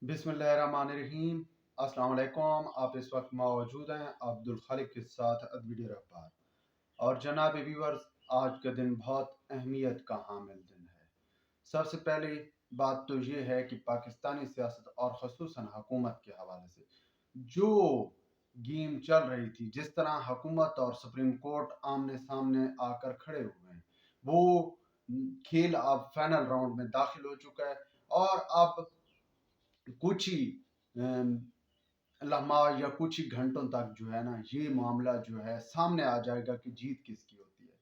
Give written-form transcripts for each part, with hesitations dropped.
बिस्मिल्लाहिर्रहमानिर्रहीम। अस्सलाम वालेकुम। आप इस वक्त मौजूद हैं अब्दुल खालिक के साथ अदबी रफ्तार। और जनाब व्यूअर्स, आज का दिन बहुत अहमियत का हामिल दिन है। सबसे पहली बात तो ये है कि पाकिस्तानी सियासत और ख़ुसूसन हुकूमत के हवाले से जो गेम चल रही थी, जिस तरह हुकूमत और सुप्रीम कोर्ट आमने सामने आकर खड़े हुए हैं, वो खेल अब फाइनल राउंड में दाखिल हो चुका है। और अब कुछ ही लम्हा या कुछ ही घंटों तक जो है ना, ये मामला जो है सामने आ जाएगा कि जीत किसकी होती है।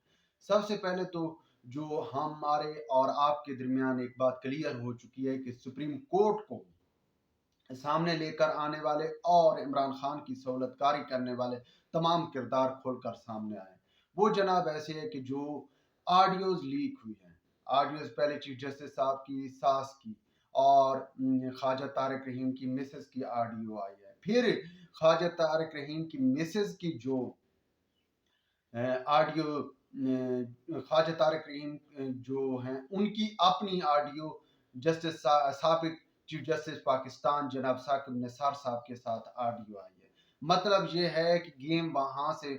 सबसे पहले तो जो हमारे और आपके दरमियान एक बात क्लियर हो चुकी है कि सुप्रीम कोर्ट को सामने लेकर आने वाले और इमरान खान की सहूलतकारी करने वाले तमाम किरदार खोलकर सामने आए। वो जनाब ऐसे है कि जो ऑडियोज लीक हुई हैं, ऑडियोज पहले चीफ जस्टिस साहब की सास की और ख्वाजा तारिक रहीम की मिसेस की ऑडियो आई है। फिर ख्वाजा तारिक रहीम की मिसेस की जो ऑडियो, ख्वाजा तारिक रहीम जो हैं उनकी अपनी ऑडियो जस्टिस साबिक चीफ जस्टिस पाकिस्तान जनाब साकिब निसार साहब के साथ ऑडियो आई है। मतलब ये है कि गेम वहाँ से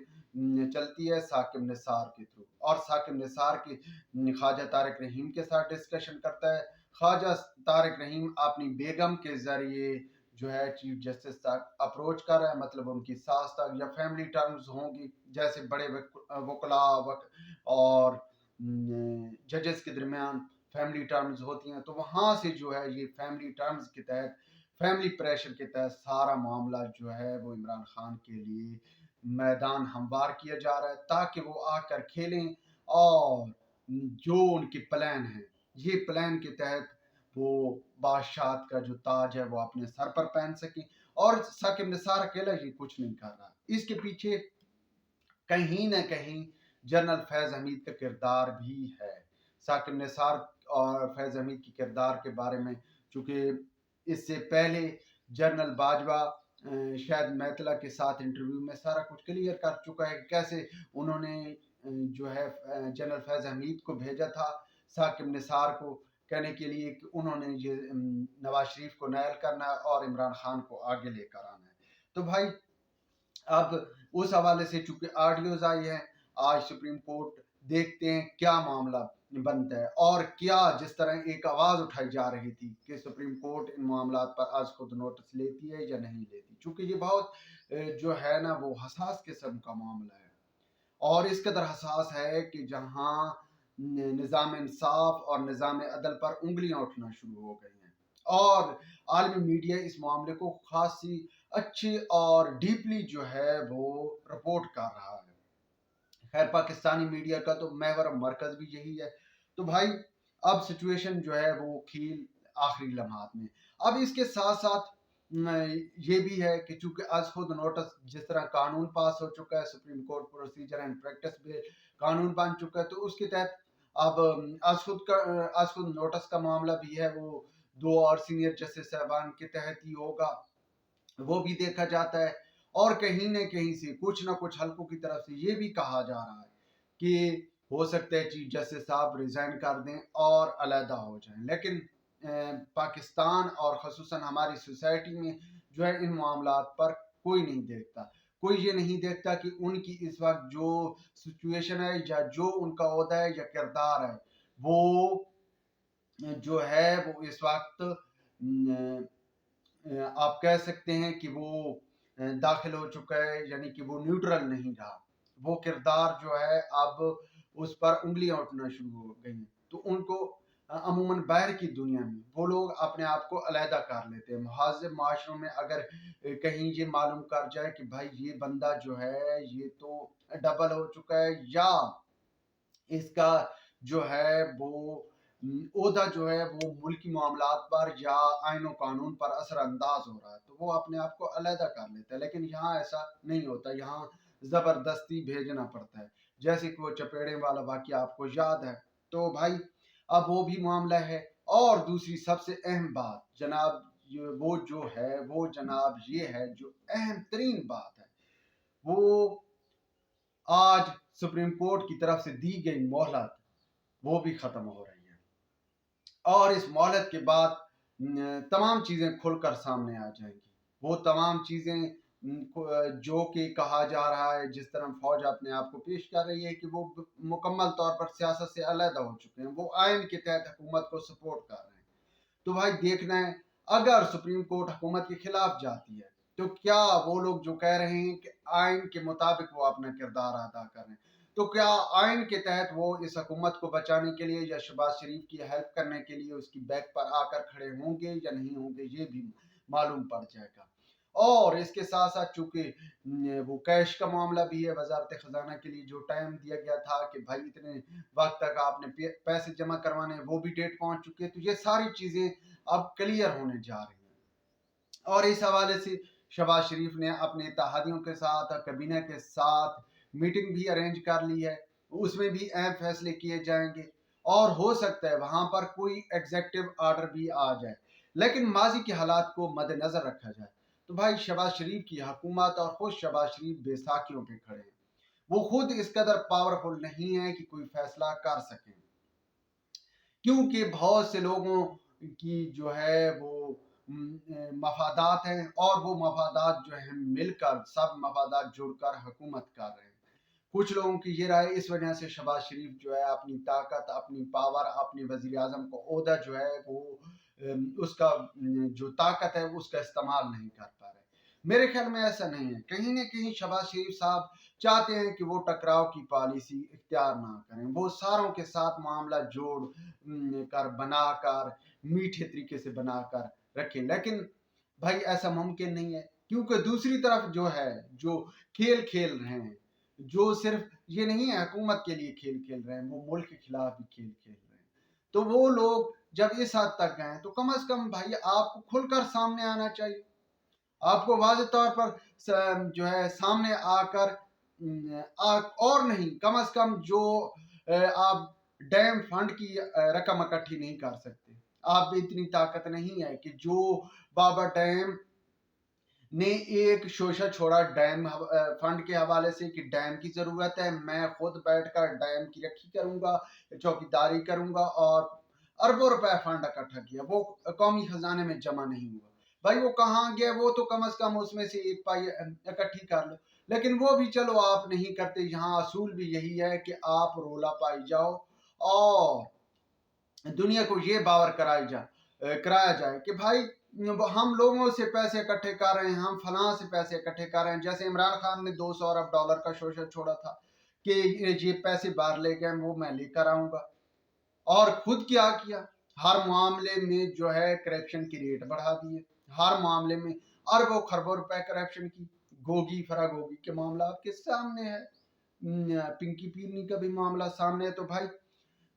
चलती है साकिब निसार के थ्रू, और साकिब निसार की ख्वाजा तारिक रहीम के साथ डिस्कशन करता है। ख्वाजा तारिक रहीम अपनी बेगम के जरिए जो है चीफ जस्टिस तक अप्रोच कर रहा है, मतलब उनकी सास तक, या फैमिली टर्म्स होंगी जैसे बड़े वकला और जजेस के दरमियान फैमिली टर्म्स होती हैं, तो वहाँ से जो है ये फैमिली टर्म्स के तहत, फैमिली प्रेशर के तहत सारा मामला जो है वो इमरान खान के लिए मैदान हमवार किया जा रहा है, ताकि वो आकर खेलें और जो उनके प्लान है, ये प्लान के तहत वो बादशाह का जो ताज है वो अपने सर पर पहन सके। और साकिब निसार अकेला ये कुछ नहीं कर रहा, इसके पीछे कहीं ना कहीं जनरल फैज हमीद का किरदार भी है। साकिब निसार और फैज हमीद की किरदार के बारे में, चूंकि इससे पहले जनरल बाजवा शायद मैतला के साथ इंटरव्यू में सारा कुछ क्लियर कर चुका है कि कैसे उन्होंने जो है जनरल फैज हमीद को भेजा था साकिब निसार को कहने के लिए कि उन्होंने ये नवाज शरीफ को नायल करना है और इमरान खान को आगे लेकर आना है। तो भाई अब उस हवाले से चूंकि ऑडियोज आई है, आज सुप्रीम कोर्ट देखते हैं क्या मामला बनता है। और क्या जिस तरह एक आवाज उठाई जा रही थी कि सुप्रीम कोर्ट इन मामला पर आज खुद नोटिस लेती है या नहीं लेती, चूंकि ये बहुत जो है ना वो हसास किस्म का मामला है। और इस कदर हसास है कि जहां निज़ाम इंसाफ और निज़ाम अदल पर उंगलियां उठना शुरू हो गई हैं, और आलमी मीडिया इस मामले को खासी अच्छी और डीपली जो है वो रिपोर्ट कर रहा है। खैर, पाकिस्तानी मीडिया का तो महवर मरकज भी यही है। तो भाई अब सिचुएशन जो है वो खेल आखिरी लम्हात में। अब इसके साथ साथ ये भी है कि चूंकि आज खुद नोटिस, जिस तरह कानून पास हो चुका है, supreme court procedure and practice भी कानून बन चुका है, तो उसके तहत अब आज खुद नोटिस का मामला भी है, वो 2 और सीनियर जस्टिस साहबान के तहत ही होगा, वो भी देखा जाता है। और कहीं न कहीं से कुछ ना कुछ हलकों की तरफ से ये भी कहा जा रहा है कि हो सकता है चीफ जस्टिस साहब रिजाइन कर दें और अलहदा हो जाएं। लेकिन पाकिस्तान और ख़ुसूसन हमारी सोसाइटी में जो है इन मामलात पर कोई नहीं देखता। कोई ये नहीं देखता कि उनकी इस वक्त जो सिचुएशन है या जो उनका ओहदा है या किरदार है, वो जो है वो इस वक्त आप कह सकते हैं कि वो दाखिल हो चुका है, यानी कि वो न्यूट्रल नहीं रहा। वो किरदार जो है अब उस पर उंगलियां उठना शुरू हो गई हैं। तो उनको अमूमन बाहर की दुनिया में वो लोग अपने आप को अलहदा कर लेते हैं। मुहाजिर माशरों में अगर कहीं ये मालूम कर जाए कि भाई ये बंदा जो है ये तो डबल हो चुका है, या इसका जो है वो ओहदा जो है वो मुल्की मामलात पर या आइन कानून पर असरअंदाज हो रहा है, तो वो अपने आप को अलहदा कर लेता है। लेकिन यहाँ ऐसा नहीं होता, यहाँ जबरदस्ती भेजना पड़ता है, जैसे कि वो चपेड़े वाला वाकया आपको याद है। तो भाई अब वो भी मामला है। और दूसरी सबसे अहम बात जनाब वो जो है वो जनाब ये है, जो अहम तरीन बात है, वो आज सुप्रीम कोर्ट की तरफ से दी गई मोहलत वो भी खत्म हो रही है। और इस मोहलत के बाद तमाम चीज़ें खुलकर सामने आ जाएंगी। वो तमाम चीज़ें जो कि कहा जा रहा है, जिस तरह फौज अपने आप को पेश कर रही है कि वो मुकम्मल तौर पर सियासत से अलग हो चुके हैं, वो आइन के तहत हुकूमत को सपोर्ट कर रहे हैं। तो भाई देखना है, अगर सुप्रीम कोर्ट हुकूमत के खिलाफ जाती है तो क्या वो लोग जो कह रहे हैं कि आइन के मुताबिक वो अपना किरदार अदा कर रहे हैं, तो क्या आइन के तहत वो इस हुकूमत को बचाने के लिए या शहबाज शरीफ की हेल्प करने के लिए उसकी बैक पर आकर खड़े होंगे या नहीं होंगे, ये भी मालूम पड़ जाएगा। और इसके साथ साथ चूंकि वो कैश का मामला भी है, वजारत खजाना के लिए जो टाइम दिया गया था कि भाई इतने वक्त तक आपने पैसे जमा करवाने, वो भी डेट पहुंच चुकी है। तो ये सारी चीजें अब क्लियर होने जा रही हैं। और इस हवाले से शहबाज शरीफ ने अपने इत्तेहादियों के साथ, कबीना के साथ मीटिंग भी अरेंज कर ली है, उसमें भी अहम फैसले किए जाएंगे और हो सकता है वहां पर कोई एग्जेक्टिव ऑर्डर भी आ जाए। लेकिन माजी के हालात को मद्देनजर रखा जाए तो भाई शहबाज शरीफ की हुकूमत और खुद शहबाज शरीफ बेसाखियों पे खड़े हैं। वो खुद इस कदर पावरफुल नहीं है कि कोई फैसला कर सके, क्योंकि बहुत से लोगों की जो है वो मफादात हैं और वो मफादात जो है मिलकर, सब मफादात जुड़कर हुकूमत कर रहे हैं। कुछ लोगों की ये राय इस वजह से शहबाज शरीफ जो है अपनी ताकत, अपनी पावर, अपनी वजीर आजम को ओहदा जो है वो उसका जो ताकत है उसका इस्तेमाल नहीं कर पा रहे। मेरे ख्याल में ऐसा नहीं है, कहीं ना कहीं शहबाज शरीफ साहब चाहते हैं कि वो टकराव की पॉलिसी इख्तियार ना करें, वो सारों के साथ मामला जोड़ कर बनाकर, मीठे तरीके से बनाकर रखें। लेकिन भाई ऐसा मुमकिन नहीं है, क्योंकि दूसरी तरफ जो है, जो खेल खेल रहे हैं, जो सिर्फ ये नहीं है हुकूमत के लिए खेल खेल रहे हैं, वो मुल्क के खिलाफ भी खेल खेल रहे हैं। तो वो लोग जब इस हद तक गए तो कम से कम भाई आपको खुलकर सामने आना चाहिए। आपको वाज़ेह तौर पर जो है सामने आकर और नहीं, कम से कम जो आप डैम फंड की रकम इकट्ठी नहीं कर सकते, आप में इतनी ताकत नहीं है कि जो बाबा डैम ने एक शोशा छोड़ा डैम फंड के हवाले से कि डैम की जरूरत है, मैं खुद बैठकर डैम की रखी करूंगा, चौकीदारी करूंगा, और अरबों रुपए फंड इकट्ठा किया, वो कौमी खजाने में जमा नहीं हुआ। भाई वो कहाँ गया, वो तो कम से कम उसमें से एक पाई इकट्ठी कर लो। लेकिन वो भी चलो आप नहीं करते। यहाँ असूल भी यही है कि आप रोला पाई जाओ और दुनिया को ये बावर कराया जाए कि भाई हम लोगों से पैसे इकट्ठे कर रहे हैं, हम फलां से पैसे इकट्ठे कर रहे हैं। जैसे इमरान खान ने 200 अरब डॉलर का शोषण छोड़ा था कि ये पैसे बाहर ले गए, वो मैं लेकर आऊंगा, और खुद क्या किया, हर मामले में जो है करप्शन की रेट बढ़ा दिए, हर मामले में अरबों खरबों रुपए करप्शन की। गोगी फरागोगी के मामला आपके सामने है, पिंकी पीरनी का भी मामला सामने है। तो भाई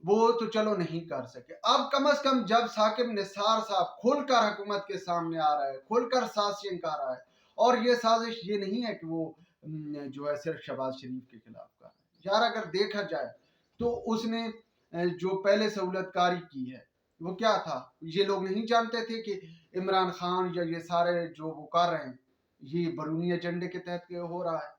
वो तो चलो नहीं कर सके, अब कम से कम जब साकिब निसार साहब खुलकर हुकूमत के सामने आ रहा है, खुलकर साजिश कर रहा है, और ये साजिश ये नहीं है कि वो जो है सिर्फ शहबाज शरीफ के खिलाफ कर रहा है। यार अगर देखा जाए तो उसने जो पहले सहूलतकारी की है वो क्या था, ये लोग नहीं जानते थे कि इमरान खान या ये सारे जो वो कर रहे हैं ये बैरूनी एजेंडे के तहत हो रहा है।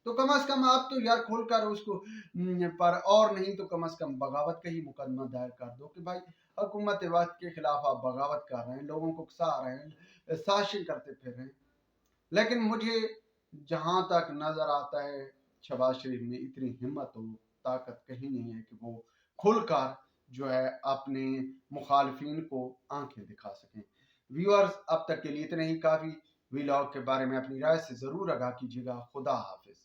तो कम से कम आप तो यार खोलकर उसको पर, और नहीं तो कम से कम बगावत का ही मुकदमा दायर कर दो कि भाई हुकूमत वक्त के खिलाफ आप बगावत कर रहे हैं, लोगों को उकसा रहे हैं, साजिश करते फिर रहे हैं। लेकिन मुझे जहां तक नजर आता है शहबाज शरीफ में इतनी हिम्मत और ताकत कहीं नहीं है कि वो खुलकर जो है अपने मुखालफिन को आंखें दिखा सकें। व्यूअर्स अब तक के लिए इतने ही काफ़ी। व्लॉग के बारे में अपनी राय से ज़रूर आगाह कीजिएगा। खुदा हाफिज।